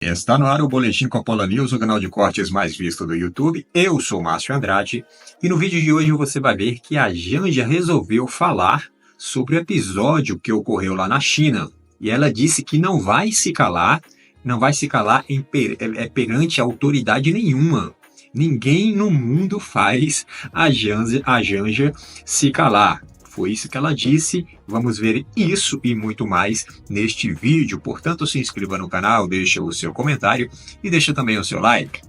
Está no ar o Boletim Coppola News, o canal de cortes mais visto do YouTube. Eu sou Márcio Andrade e no vídeo de hoje você vai ver que a Janja resolveu falar sobre o episódio que ocorreu lá na China. E ela disse que não vai se calar perante autoridade nenhuma. Ninguém no mundo faz a Janja se calar. Foi isso que ela disse. Vamos ver isso e muito mais neste vídeo. Portanto, se inscreva no canal, deixa o seu comentário e deixa também o seu like.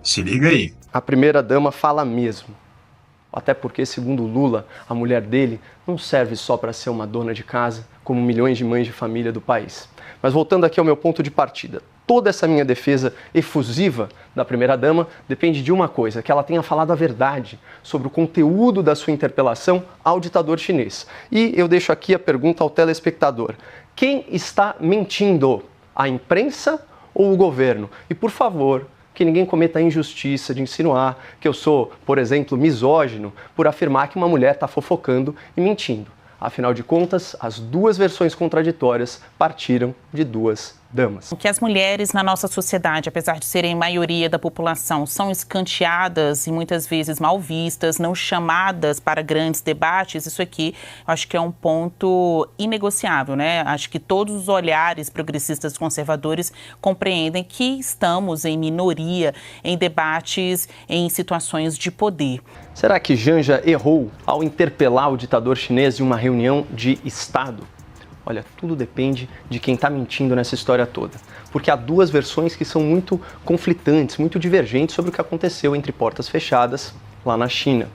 Se liga aí. A primeira-dama fala mesmo. Até porque, segundo Lula, a mulher dele não serve só para ser uma dona de casa, como milhões de mães de família do país. Mas voltando aqui ao meu ponto de partida. Toda essa minha defesa efusiva da primeira-dama depende de uma coisa, que ela tenha falado a verdade sobre o conteúdo da sua interpelação ao ditador chinês. E eu deixo aqui a pergunta ao telespectador. Quem está mentindo? A imprensa ou o governo? E, por favor, que ninguém cometa a injustiça de insinuar que eu sou, por exemplo, misógino por afirmar que uma mulher está fofocando e mentindo. Afinal de contas, as duas versões contraditórias partiram de duas damas. Que as mulheres na nossa sociedade, apesar de serem maioria da população, são escanteadas e muitas vezes mal vistas, não chamadas para grandes debates, isso aqui eu acho que é um ponto inegociável, né? Acho que todos os olhares progressistas conservadores compreendem que estamos em minoria em debates, em situações de poder. Será que Janja errou ao interpelar o ditador chinês em uma reunião de Estado? Olha, tudo depende de quem está mentindo nessa história toda. Porque há duas versões que são muito conflitantes, muito divergentes sobre o que aconteceu entre portas fechadas lá na China.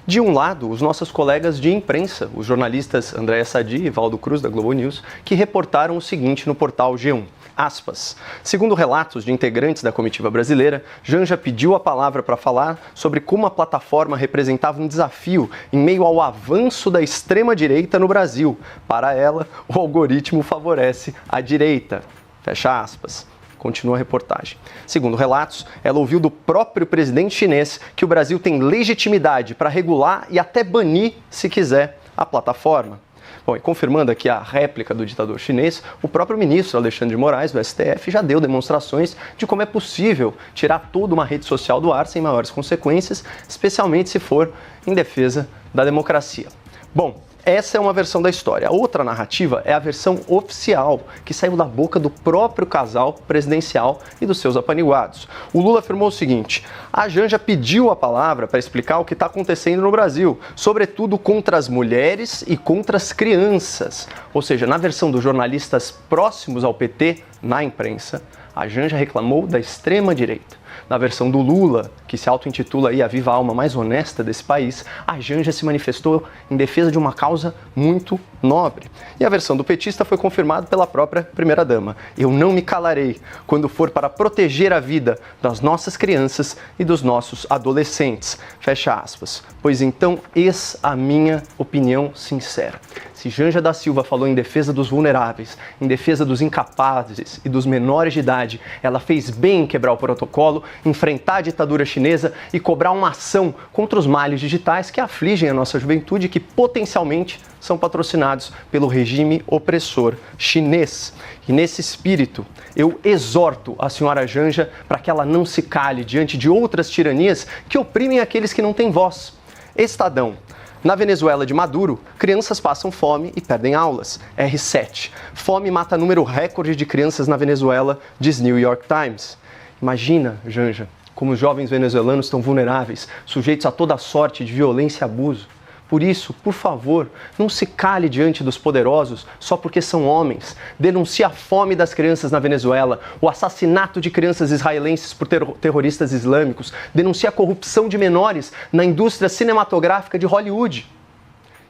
De um lado, os nossos colegas de imprensa, os jornalistas Andréa Sadi e Valdo Cruz, da Globo News, que reportaram o seguinte no portal G1. Aspas. Segundo relatos de integrantes da comitiva brasileira, Janja pediu a palavra para falar sobre como a plataforma representava um desafio em meio ao avanço da extrema-direita no Brasil. Para ela, o algoritmo favorece a direita. Fecha aspas. Continua a reportagem. Segundo relatos, ela ouviu do próprio presidente chinês que o Brasil tem legitimidade para regular e até banir, se quiser, a plataforma. Bom, e confirmando aqui a réplica do ditador chinês, o próprio ministro Alexandre de Moraes, do STF, já deu demonstrações de como é possível tirar toda uma rede social do ar sem maiores consequências, especialmente se for em defesa da democracia. Bom, essa é uma versão da história. A outra narrativa é a versão oficial, que saiu da boca do próprio casal presidencial e dos seus apaniguados. O Lula afirmou o seguinte: a Janja pediu a palavra para explicar o que está acontecendo no Brasil, sobretudo contra as mulheres e contra as crianças. Ou seja, na versão dos jornalistas próximos ao PT, na imprensa, a Janja reclamou da extrema-direita. Na versão do Lula, que se auto-intitula aí a viva alma mais honesta desse país, a Janja se manifestou em defesa de uma causa muito nobre. E a versão do petista foi confirmada pela própria primeira-dama. Eu não me calarei quando for para proteger a vida das nossas crianças e dos nossos adolescentes. Fecha aspas. Pois então, eis a minha opinião sincera. Se Janja da Silva falou em defesa dos vulneráveis, em defesa dos incapazes e dos menores de idade, ela fez bem em quebrar o protocolo, enfrentar a ditadura chinesa e cobrar uma ação contra os males digitais que afligem a nossa juventude e que potencialmente são patrocinados pelo regime opressor chinês. E nesse espírito, eu exorto a senhora Janja para que ela não se cale diante de outras tiranias que oprimem aqueles que não têm voz. Estadão. Na Venezuela de Maduro, crianças passam fome e perdem aulas. R7. Fome mata número recorde de crianças na Venezuela, diz New York Times. Imagina, Janja, como os jovens venezuelanos estão vulneráveis, sujeitos a toda sorte de violência e abuso. Por isso, por favor, não se cale diante dos poderosos só porque são homens. Denuncie a fome das crianças na Venezuela, o assassinato de crianças israelenses por terroristas islâmicos. Denuncie a corrupção de menores na indústria cinematográfica de Hollywood.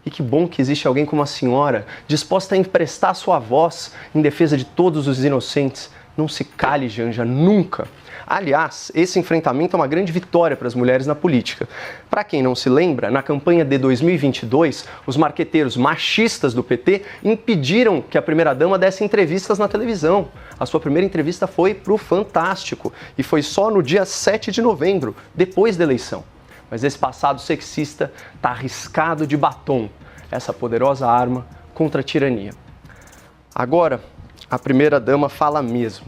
E que bom que existe alguém como a senhora, disposta a emprestar sua voz em defesa de todos os inocentes. Não se cale, Janja, nunca. Aliás, esse enfrentamento é uma grande vitória para as mulheres na política. Para quem não se lembra, na campanha de 2022, os marqueteiros machistas do PT impediram que a primeira-dama desse entrevistas na televisão. A sua primeira entrevista foi para o Fantástico e foi só no dia 7 de novembro, depois da eleição. Mas esse passado sexista está arriscado de batom, essa poderosa arma contra a tirania. Agora, a primeira-dama fala mesmo.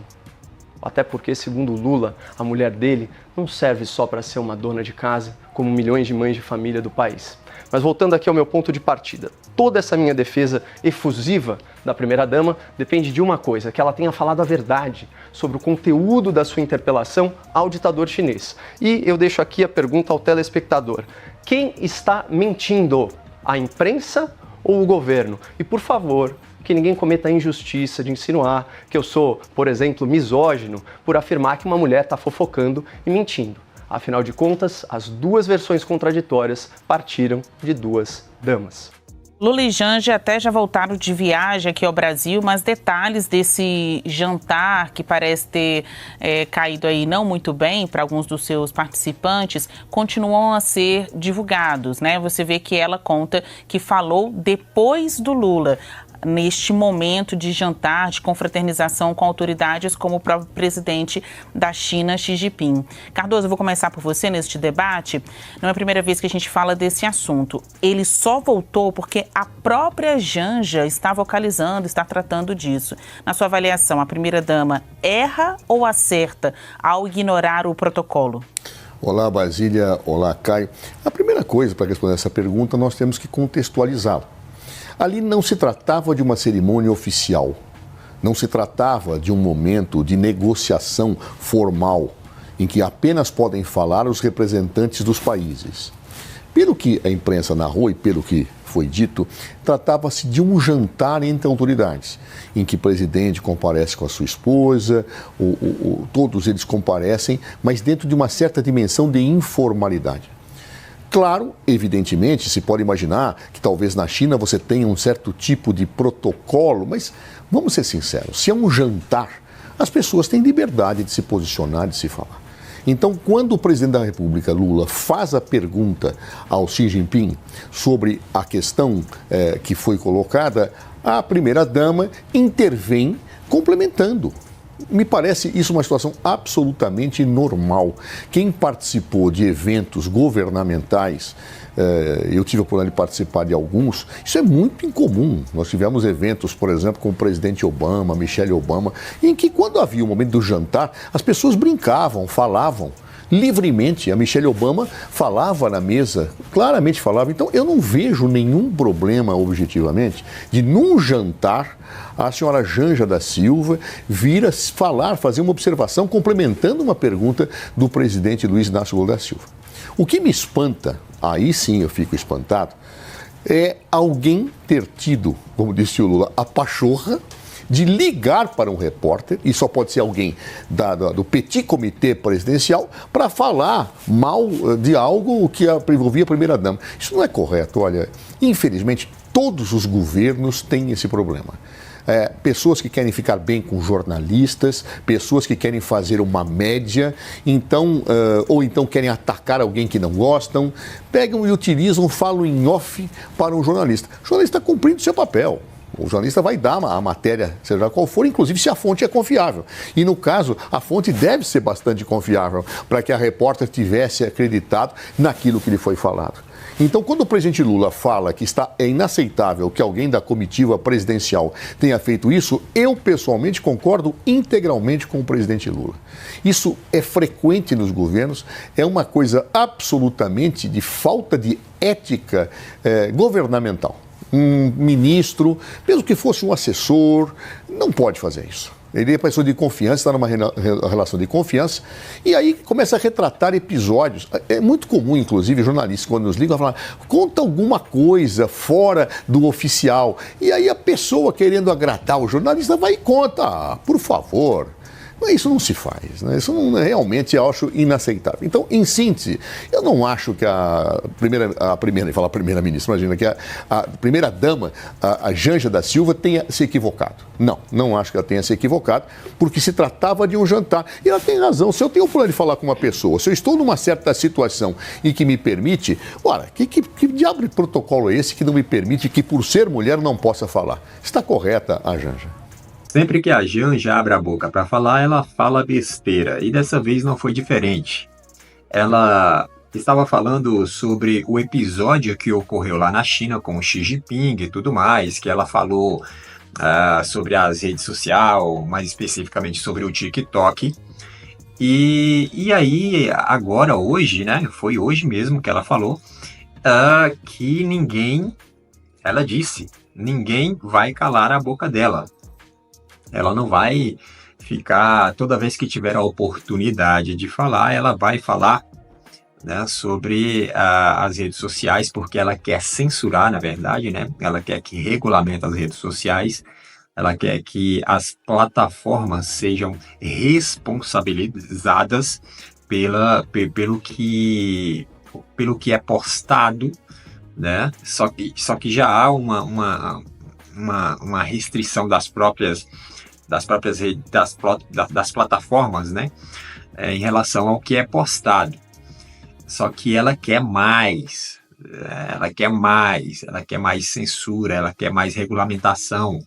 Até porque, segundo Lula, a mulher dele não serve só para ser uma dona de casa, como milhões de mães de família do país. Mas voltando aqui ao meu ponto de partida, toda essa minha defesa efusiva da primeira-dama depende de uma coisa, que ela tenha falado a verdade sobre o conteúdo da sua interpelação ao ditador chinês. E eu deixo aqui a pergunta ao telespectador: quem está mentindo? A imprensa ou o governo? E por favor, que ninguém cometa a injustiça de insinuar que eu sou, por exemplo, misógino por afirmar que uma mulher está fofocando e mentindo. Afinal de contas, as duas versões contraditórias partiram de duas damas. Lula e Janja até já voltaram de viagem aqui ao Brasil, mas detalhes desse jantar que parece ter caído aí não muito bem para alguns dos seus participantes continuam a ser divulgados, né? Você vê que ela conta que falou depois do Lula, neste momento de jantar, de confraternização com autoridades como o próprio presidente da China, Xi Jinping. Cardoso, eu vou começar por você neste debate. Não é a primeira vez que a gente fala desse assunto. Ele só voltou porque a própria Janja está vocalizando, está tratando disso. Na sua avaliação, a primeira-dama erra ou acerta ao ignorar o protocolo? Olá, Basília. Olá, Caio. A primeira coisa para responder essa pergunta, nós temos que contextualizá-la. Ali não se tratava de uma cerimônia oficial, não se tratava de um momento de negociação formal, em que apenas podem falar os representantes dos países. Pelo que a imprensa narrou e pelo que foi dito, tratava-se de um jantar entre autoridades, em que o presidente comparece com a sua esposa, todos eles comparecem, mas dentro de uma certa dimensão de informalidade. Claro, evidentemente, se pode imaginar que talvez na China você tenha um certo tipo de protocolo, mas vamos ser sinceros, se é um jantar, as pessoas têm liberdade de se posicionar, de se falar. Então, quando o presidente da República, Lula, faz a pergunta ao Xi Jinping sobre a questão que foi colocada, a primeira-dama intervém complementando. Me parece isso uma situação absolutamente normal. Quem participou de eventos governamentais, eu tive a oportunidade de participar de alguns, isso é muito incomum. Nós tivemos eventos, por exemplo, com o presidente Obama, Michelle Obama, em que quando havia o momento do jantar, as pessoas brincavam, falavam livremente. A Michelle Obama falava na mesa, claramente falava. Então, eu não vejo nenhum problema, objetivamente, de num jantar a senhora Janja da Silva vir a falar, fazer uma observação, complementando uma pergunta do presidente Luiz Inácio Lula da Silva. O que me espanta, aí sim eu fico espantado, é alguém ter tido, como disse o Lula, a pachorra de ligar para um repórter, e só pode ser alguém do petit comitê presidencial, para falar mal de algo que envolvia a primeira-dama. Isso não é correto. Olha, infelizmente, todos os governos têm esse problema. Pessoas que querem ficar bem com jornalistas, pessoas que querem fazer uma média, ou então querem atacar alguém que não gostam, pegam e utilizam, falam em off para um jornalista. O jornalista está cumprindo seu papel. O jornalista vai dar a matéria, seja qual for, inclusive se a fonte é confiável. E no caso, a fonte deve ser bastante confiável para que a repórter tivesse acreditado naquilo que lhe foi falado. Então, quando o presidente Lula fala que é inaceitável que alguém da comitiva presidencial tenha feito isso, eu pessoalmente concordo integralmente com o presidente Lula. Isso é frequente nos governos, é uma coisa absolutamente de falta de ética governamental. Um ministro, mesmo que fosse um assessor, não pode fazer isso. Ele é pessoa de confiança, está numa relação de confiança, e aí começa a retratar episódios. É muito comum, inclusive, jornalistas, quando nos ligam, falar, conta alguma coisa fora do oficial. E aí a pessoa, querendo agradar o jornalista, vai e conta. Por favor. Mas isso não se faz, né? Isso não, realmente eu acho inaceitável. Então, em síntese, eu não acho que a primeira-ministra, imagina, que a primeira-dama, a Janja da Silva, tenha se equivocado. Não acho que ela tenha se equivocado, porque se tratava de um jantar. E ela tem razão. Se eu tenho o plano de falar com uma pessoa, se eu estou numa certa situação e que me permite, ora, que diabo de protocolo é esse que não me permite que, por ser mulher, não possa falar? Está correta a Janja. Sempre que a Janja abre a boca para falar, ela fala besteira. E dessa vez não foi diferente. Ela estava falando sobre o episódio que ocorreu lá na China com o Xi Jinping e tudo mais, que ela falou sobre as redes sociais, mais especificamente sobre o TikTok. E aí, agora, hoje, né? Foi hoje mesmo que ela falou que ela disse, ninguém vai calar a boca dela. Ela não vai ficar, toda vez que tiver a oportunidade de falar, ela vai falar, né, sobre as redes sociais, porque ela quer censurar, na verdade, né? Ela quer que regulamente as redes sociais, ela quer que as plataformas sejam responsabilizadas pelo que é postado, né? Só que já há uma restrição das próprias das plataformas, né? Em relação ao que é postado. Só que ela quer mais, ela quer mais censura, ela quer mais regulamentação,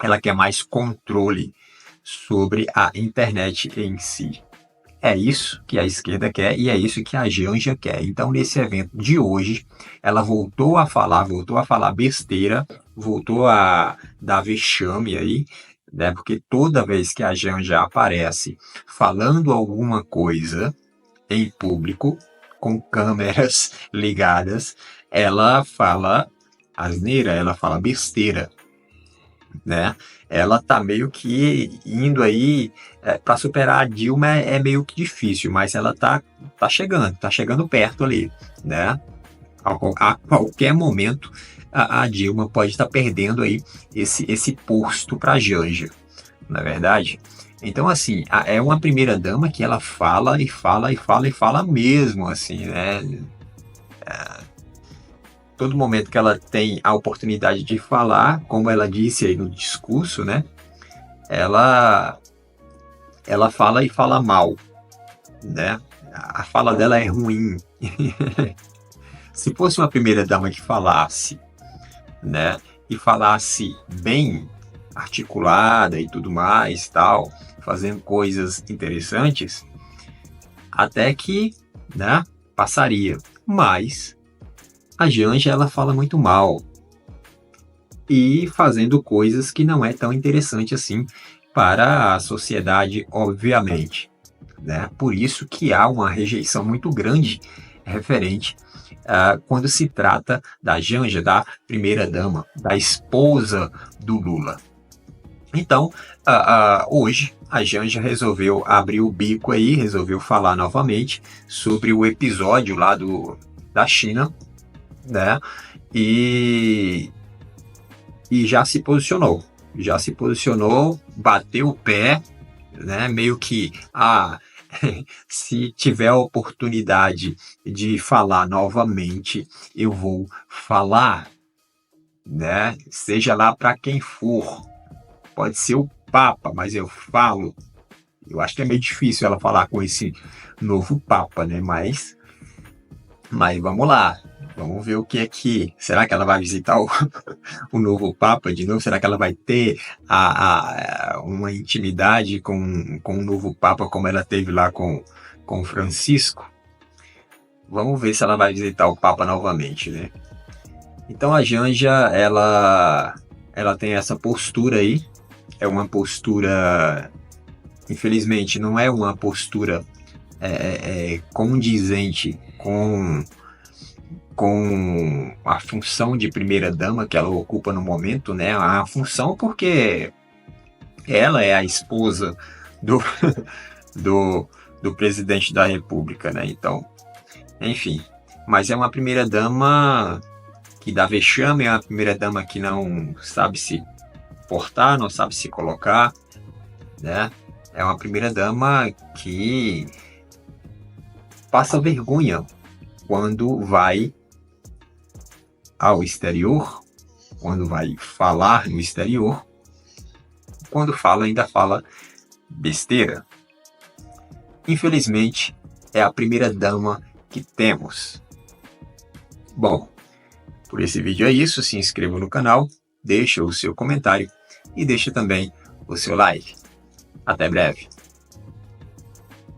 ela quer mais controle sobre a internet em si. É isso que a esquerda quer e é isso que a Janja quer. Então, nesse evento de hoje, ela voltou a falar besteira, voltou a dar vexame aí, né? Porque toda vez que a Janja aparece falando alguma coisa em público, com câmeras ligadas, ela fala asneira, ela fala besteira, né? Ela tá meio que indo aí, para superar a Dilma é meio que difícil, mas ela tá chegando perto ali, né? A qualquer momento a Dilma pode estar perdendo aí esse posto para a Janja, na verdade. Então, assim, é uma primeira dama que ela fala e fala e fala e fala mesmo, assim, né? Todo momento que ela tem a oportunidade de falar, como ela disse aí no discurso, né? Ela fala e fala mal, né? A fala dela é ruim. Se fosse uma primeira dama que falasse, né? E falasse bem, articulada e tudo mais, tal, fazendo coisas interessantes, até que, né, passaria. Mas a Janja, ela fala muito mal e fazendo coisas que não é tão interessante assim para a sociedade, obviamente, né? Por isso que há uma rejeição muito grande referente quando se trata da Janja, da primeira-dama, da esposa do Lula. Então, hoje, a Janja resolveu abrir o bico aí, resolveu falar novamente sobre o episódio lá da China, né? E já se posicionou, bateu o pé, né? Meio que, se tiver a oportunidade de falar novamente, eu vou falar, né? Seja lá para quem for. Pode ser o Papa, mas eu falo. Eu acho que é meio difícil ela falar com esse novo Papa, né? Mas vamos lá. Vamos ver o que é que... Será que ela vai visitar o novo Papa de novo? Será que ela vai ter uma intimidade com o novo Papa como ela teve lá com Francisco? Vamos ver se ela vai visitar o Papa novamente, né? Então a Janja, ela tem essa postura aí. É uma postura... Infelizmente, não é uma postura condizente com a função de primeira-dama que ela ocupa no momento, né? A função porque ela é a esposa do presidente da República, né? Então, enfim. Mas é uma primeira-dama que dá vexame, é uma primeira-dama que não sabe se portar, não sabe se colocar, né? É uma primeira-dama que passa vergonha quando vai ao exterior, quando vai falar no exterior, quando fala, ainda fala besteira. Infelizmente, é a primeira-dama que temos. Bom, por esse vídeo é isso. Se inscreva no canal, deixa o seu comentário e deixa também o seu like. Até breve.